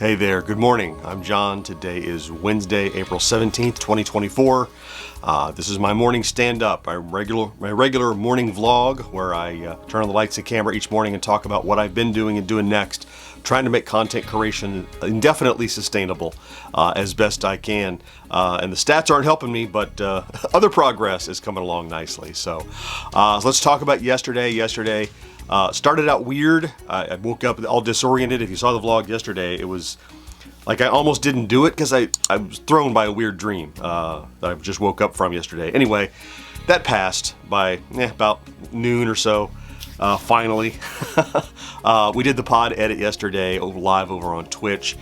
Hey there, good morning. I'm John. Today is Wednesday, April 17th, 2024. This is my morning stand-up, my regular morning vlog where I turn on the lights and camera each morning and talk about what I've been doing and doing next, trying to make content creation indefinitely sustainable as best I can. And the stats aren't helping me, but other progress is coming along nicely. So let's talk about yesterday. Started out weird. I woke up all disoriented. If you saw the vlog yesterday, it was like I almost didn't do it because I was thrown by a weird dream that I just woke up from yesterday. Anyway, that passed by about noon or so. Finally, we did the pod edit yesterday live over on Twitch.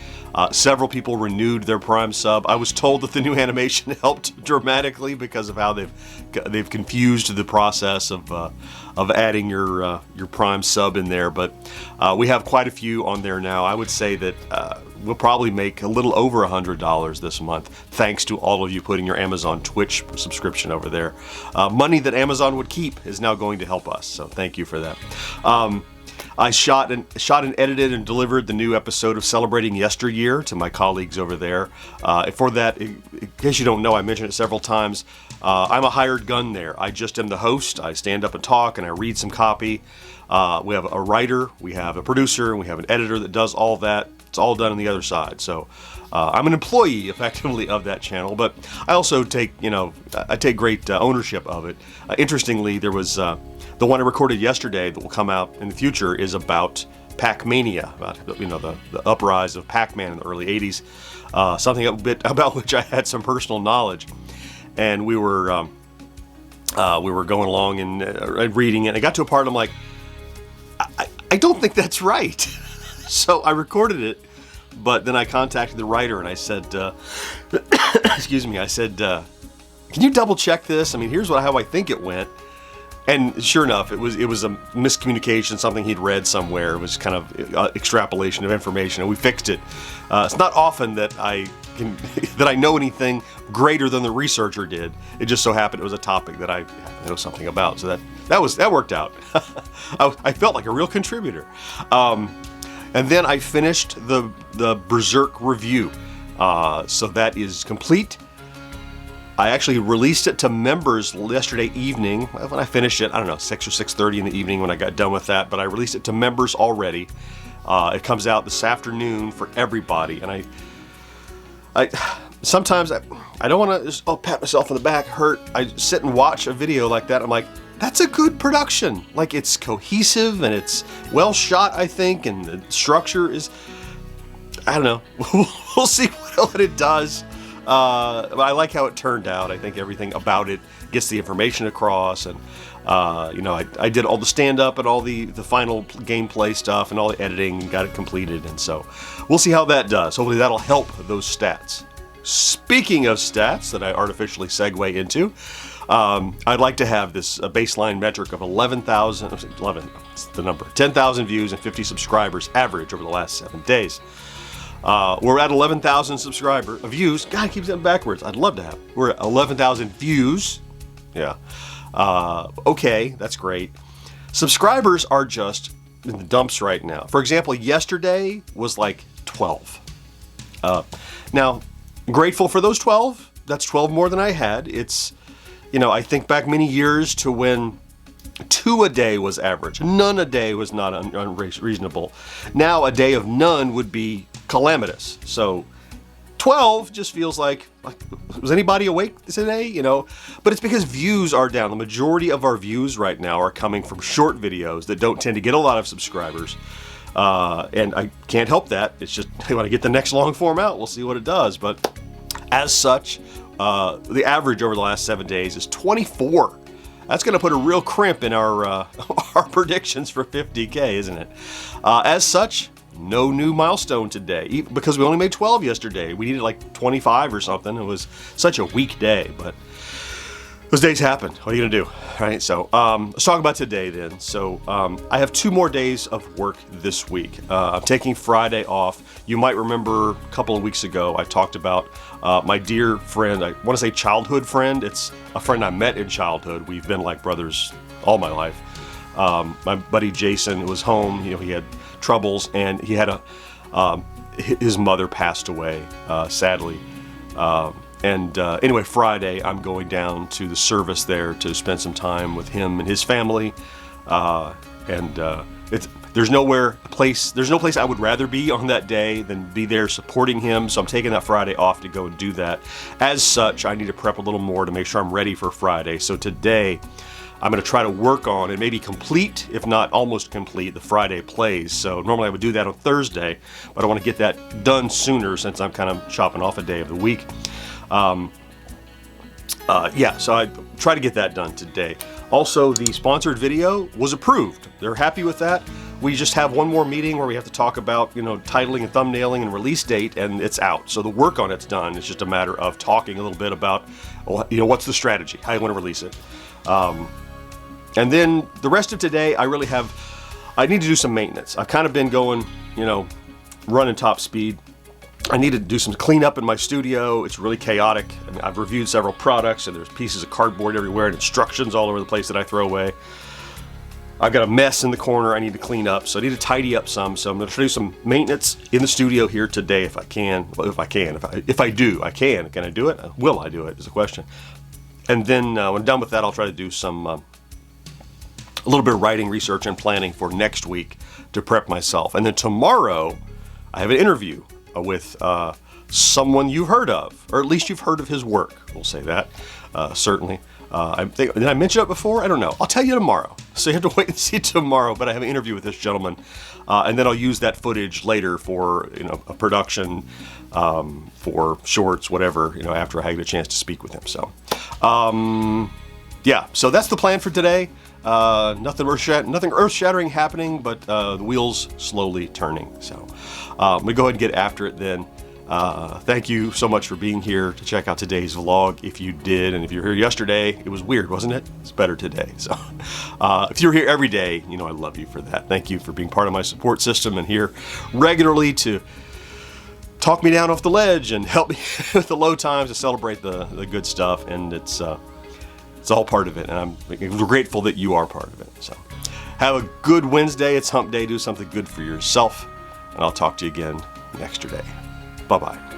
Several people renewed their Prime sub. I was told that the new animation helped dramatically because of how they've confused the process of adding your Prime sub in there. But we have quite a few on there now. I would say that we'll probably make a little over $100 this month, thanks to all of you putting your Amazon Twitch subscription over there. Money that Amazon would keep is now going to help us, so thank you for that. I shot and edited and delivered the new episode of Celebrating Yesteryear to my colleagues over there. For that, in case you don't know, I mentioned it several times, I'm a hired gun there. I just am the host. I stand up and talk and I read some copy. We have a writer, we have a producer, and we have an editor that does all that. It's all done on the other side. So I'm an employee effectively of that channel, but I also take great ownership of it. Interestingly, there was the one I recorded yesterday that will come out in the future is about Pac-Mania, about the uprise of Pac-Man in the early '80s, something a bit about which I had some personal knowledge, and we were going along and reading it. I got to a part I'm like, I don't think that's right. So I recorded it, but then I contacted the writer and I said, excuse me, I said, can you double check this? I mean, here's how I think it went. And sure enough, it was a miscommunication, something he'd read somewhere. It was kind of extrapolation of information, and we fixed it. It's not often that I know anything greater than the researcher did. It just so happened it was a topic that I know something about, so that worked out. I felt like a real contributor. And then I finished the Berserk review, so that is complete. I actually released it to members yesterday evening. When I finished it, I don't know, 6 or 6:30 in the evening when I got done with that, but I released it to members already. It comes out this afternoon for everybody, and I sometimes I don't want to just pat myself on the back, hurt. I sit and watch a video like that, I'm like, that's a good production. Like, it's cohesive and it's well shot, I think, and the structure is, I don't know. We'll see what it does. But I like how it turned out. I think everything about it gets the information across, and I did all the stand-up and all the final gameplay stuff and all the editing and got it completed, and so we'll see how that does. Hopefully that'll help those stats. Speaking of stats that I artificially segue into, I'd like to have this baseline metric of 10,000 views and 50 subscribers average over the last 7 days. We're at 11,000 views. God, I keep saying backwards. I'd love to have. We're at 11,000 views. Yeah. Okay, that's great. Subscribers are just in the dumps right now. For example, yesterday was like 12. Now, I'm grateful for those 12. That's 12 more than I had. It's, I think back many years to when 2 a day was average. None a day was not unreasonable. Now a day of none would be calamitous. So 12 just feels like was anybody awake today? But it's because views are down. The majority of our views right now are coming from short videos that don't tend to get a lot of subscribers. And I can't help that. It's just when I get the next long form out, we'll see what it does. But as such, the average over the last 7 days is 24. That's going to put a real crimp in our predictions for 50K, isn't it? As such, no new milestone today, because we only made 12 yesterday. We needed like 25 or something. It was such a weak day, but those days happen. What are you gonna do, right? So let's talk about today then. So I have 2 more days of work this week. I'm taking Friday off. You might remember a couple of weeks ago I talked about my dear friend, I want to say childhood friend. It's a friend I met in childhood. We've been like brothers all my life. My buddy Jason was home. He had troubles, and he had his mother passed away, sadly. Anyway, Friday I'm going down to the service there to spend some time with him and his family. There's no place I would rather be on that day than be there supporting him. So I'm taking that Friday off to go and do that. As such, I need to prep a little more to make sure I'm ready for Friday. So today I'm going to try to work on and maybe complete, if not almost complete, the Friday plays. So normally I would do that on Thursday, but I want to get that done sooner since I'm kind of chopping off a day of the week. So I try to get that done today. Also, the sponsored video was approved. They're happy with that. We just have one more meeting where we have to talk about, titling and thumbnailing and release date, and it's out. So the work on it's done. It's just a matter of talking a little bit about, what's the strategy, how you want to release it. And then the rest of today, I need to do some maintenance. I've kind of been going, running top speed. I need to do some cleanup in my studio. It's really chaotic. I've reviewed several products and there's pieces of cardboard everywhere and instructions all over the place that I throw away. I've got a mess in the corner I need to clean up, so I need to tidy up some. So I'm going to do some maintenance in the studio here today if I can. Well, if I can. If I do, I can. Can I do it? Will I do it is the question. And then when I'm done with that, I'll try to do some a little bit of writing, research, and planning for next week to prep myself. And then tomorrow, I have an interview with someone you've heard of, or at least you've heard of his work. We'll say that, certainly. Did I mention it before? I don't know. I'll tell you tomorrow. So you have to wait and see tomorrow, but I have an interview with this gentleman, and then I'll use that footage later for, a production, for shorts, whatever, after I get a chance to speak with him. So, so that's the plan for today. Nothing earth-shattering happening, but the wheels slowly turning. So we go ahead and get after it then. Thank you so much for being here to check out today's vlog. If you did, and if you were here yesterday, it was weird, wasn't it? It's better today. So if you're here every day, I love you for that. Thank you for being part of my support system and here regularly to talk me down off the ledge and help me with the low times to celebrate the good stuff. And it's all part of it, and I'm grateful that you are part of it. So have a good Wednesday. It's hump day. Do something good for yourself, and I'll talk to you again next day. Bye-bye.